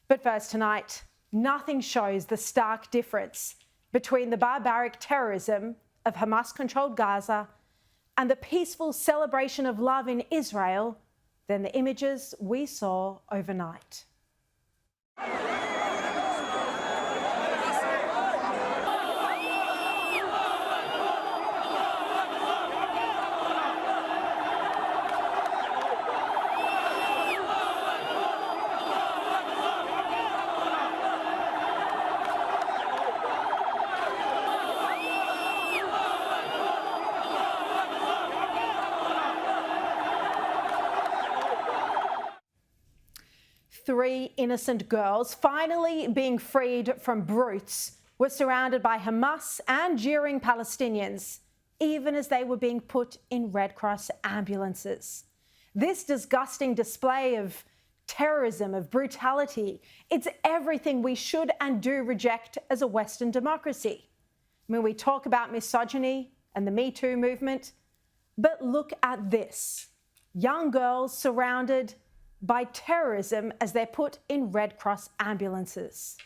But first tonight, nothing shows the stark difference between the barbaric terrorism of Hamas-controlled Gaza and the peaceful celebration of love in Israel than the images we saw overnight. Three innocent girls, finally being freed from brutes, were surrounded by Hamas and jeering Palestinians, even as they were being put in Red Cross ambulances. This disgusting display of terrorism, of brutality, it's everything we should and do reject as a Western democracy. When we talk about misogyny and the Me Too movement, but look at this. Young girls surrounded by terrorism as they're put in Red Cross ambulances.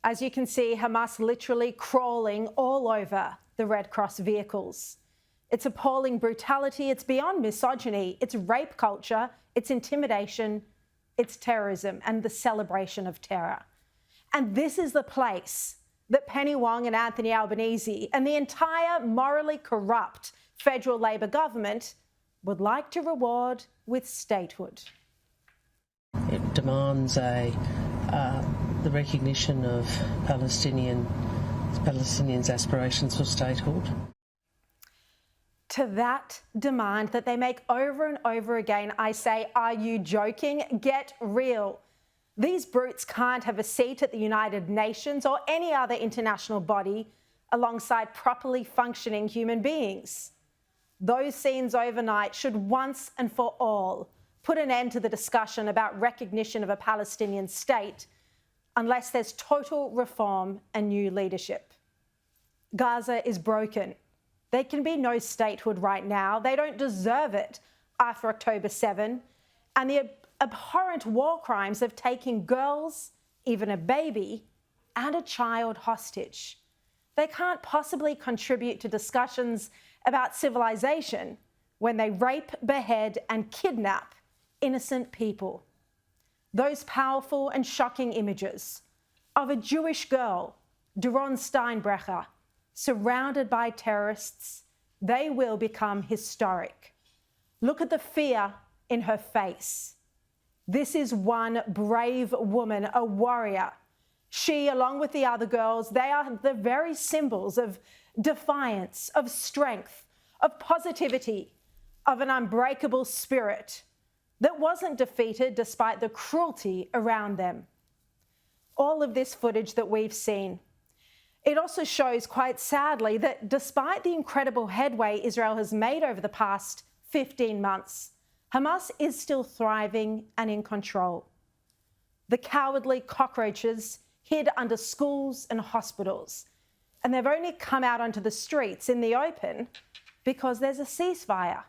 As you can see, Hamas literally crawling all over the Red Cross vehicles. It's appalling brutality, it's beyond misogyny, it's rape culture, it's intimidation, it's terrorism and the celebration of terror. And this is the place that Penny Wong and Anthony Albanese and the entire morally corrupt federal Labor government would like to reward with statehood. It demands the recognition of Palestinians' aspirations for statehood. To that demand that they make over and over again, I say, are you joking? Get real. These brutes can't have a seat at the United Nations or any other international body alongside properly functioning human beings. Those scenes overnight should once and for all put an end to the discussion about recognition of a Palestinian state unless there's total reform and new leadership. Gaza is broken. There can be no statehood right now. They don't deserve it after October 7 and the abhorrent war crimes of taking girls, even a baby, and a child hostage. They can't possibly contribute to discussions about civilization when they rape, behead, and kidnap innocent people. Those powerful and shocking images of a Jewish girl, Doron Steinbrecher, surrounded by terrorists, they will become historic. Look at the fear in her face. This is one brave woman, a warrior. She, along with the other girls, they are the very symbols of defiance, of strength, of positivity, of an unbreakable spirit that wasn't defeated despite the cruelty around them. All of this footage that we've seen, it also shows quite sadly that despite the incredible headway Israel has made over the past 15 months, Hamas is still thriving and in control. The cowardly cockroaches hid under schools and hospitals, and they've only come out onto the streets in the open because there's a ceasefire.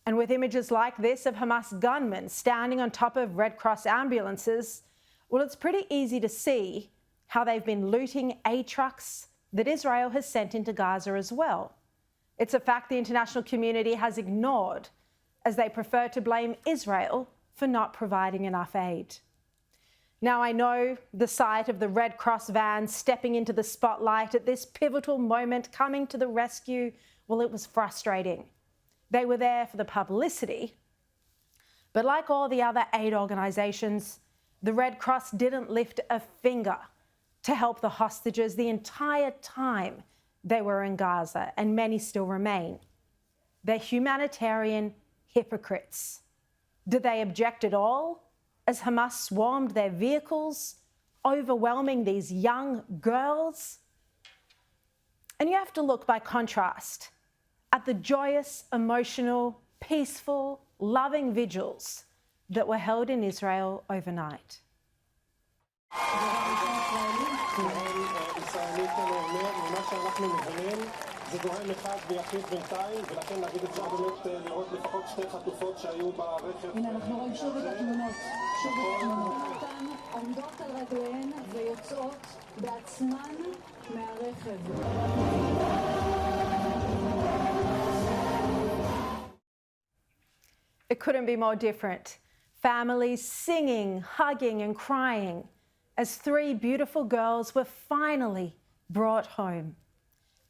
And with images like this of Hamas gunmen standing on top of Red Cross ambulances, well, it's pretty easy to see how they've been looting aid trucks that Israel has sent into Gaza as well. It's a fact the international community has ignored as they prefer to blame Israel for not providing enough aid. Now, I know the sight of the Red Cross van stepping into the spotlight at this pivotal moment, coming to the rescue, well, it was frustrating. They were there for the publicity, but like all the other aid organisations, the Red Cross didn't lift a finger to help the hostages the entire time they were in Gaza, and many still remain. They're humanitarian hypocrites. Did they object at all as Hamas swarmed their vehicles, overwhelming these young girls? And you have to look by contrast at the joyous, emotional, peaceful, loving vigils that were held in Israel overnight. זה גורם אחד ויחיד בינתיים, ולכן נגיד אפשר באמת לראות לפחות שתי חטופות שהיו ברכב. הנה אנחנו רואים שוב את התמונות, אותן עומדות על רגליהן ויוצאות בעצמן מהרכב. It couldn't be more different. Families singing, hugging and crying as three beautiful girls were finally brought home.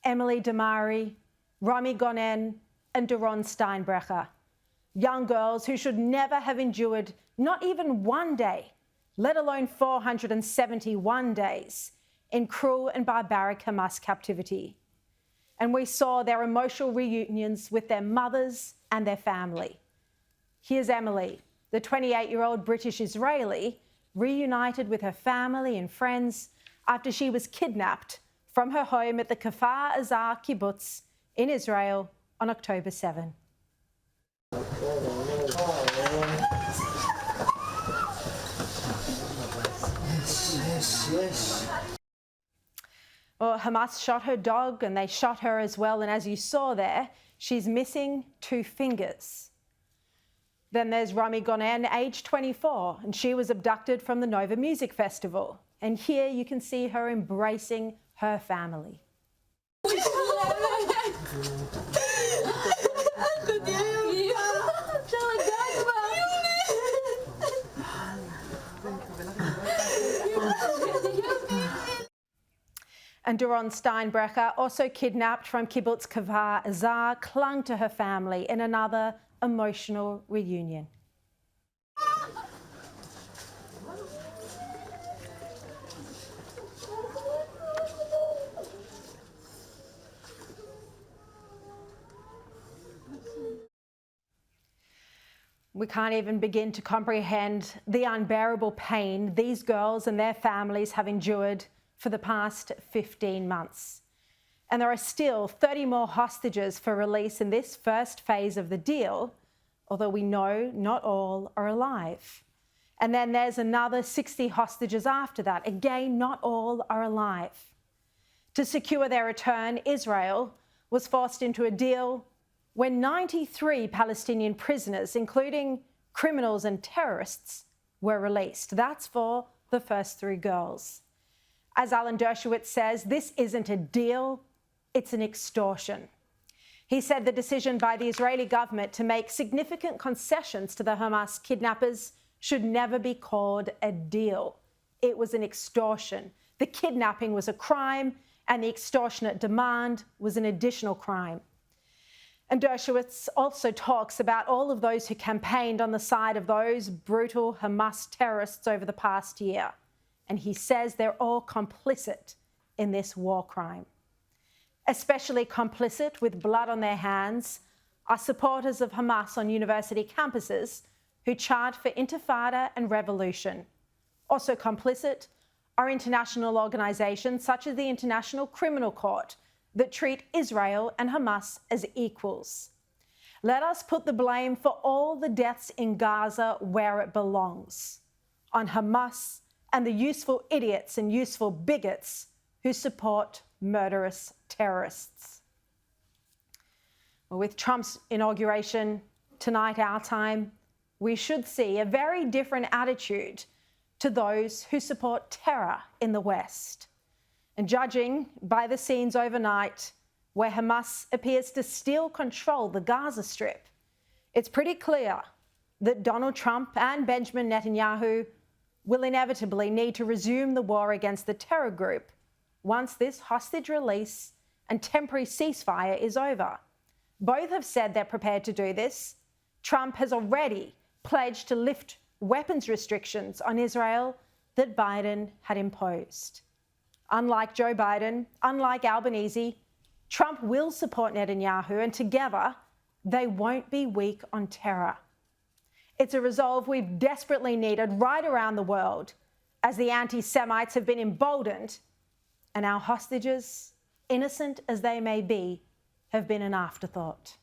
Emily Damari, Romy Gonen and Doron Steinbrecher. Young girls who should never have endured not even one day, let alone 471 days, in cruel and barbaric Hamas captivity. And we saw their emotional reunions with their mothers and their family. Here's Emily, the 28-year-old British Israeli, reunited with her family and friends after she was kidnapped from her home at the Kfar Aza kibbutz in Israel on October 7. Yes. Well, Hamas shot her dog and they shot her as well. And as you saw there, she's missing 2 fingers. Then there's Romy Gonen, aged 24, and she was abducted from the Nova Music Festival. And here you can see her embracing her family. And Doron Steinbrecher, also kidnapped from kibbutz Kfar Aza, clung to her family in another emotional reunion. We can't even begin to comprehend the unbearable pain these girls and their families have endured for the past 15 months. And there are still 30 more hostages for release in this first phase of the deal, although we know not all are alive. And then there's another 60 hostages after that. Again, not all are alive. To secure their return, Israel was forced into a deal when 93 Palestinian prisoners, including criminals and terrorists, were released. That's for the first 3 girls. As Alan Dershowitz says, this isn't a deal, it's an extortion. He said the decision by the Israeli government to make significant concessions to the Hamas kidnappers should never be called a deal. It was an extortion. The kidnapping was a crime, and the extortionate demand was an additional crime. And Dershowitz also talks about all of those who campaigned on the side of those brutal Hamas terrorists over the past year. And he says they're all complicit in this war crime. Especially complicit with blood on their hands are supporters of Hamas on university campuses who chant for intifada and revolution. Also complicit are international organisations such as the International Criminal Court that treat Israel and Hamas as equals. Let us put the blame for all the deaths in Gaza where it belongs, on Hamas and the useful idiots and useful bigots who support murderous terrorists. Well, with Trump's inauguration tonight, our time, we should see a very different attitude to those who support terror in the West. And judging by the scenes overnight, where Hamas appears to still control the Gaza Strip, it's pretty clear that Donald Trump and Benjamin Netanyahu will inevitably need to resume the war against the terror group once this hostage release and temporary ceasefire is over. Both have said they're prepared to do this. Trump has already pledged to lift weapons restrictions on Israel that Biden had imposed. Unlike Joe Biden, unlike Albanese, Trump will support Netanyahu, and together they won't be weak on terror. It's a resolve we've desperately needed right around the world as the anti-Semites have been emboldened and our hostages, innocent as they may be, have been an afterthought.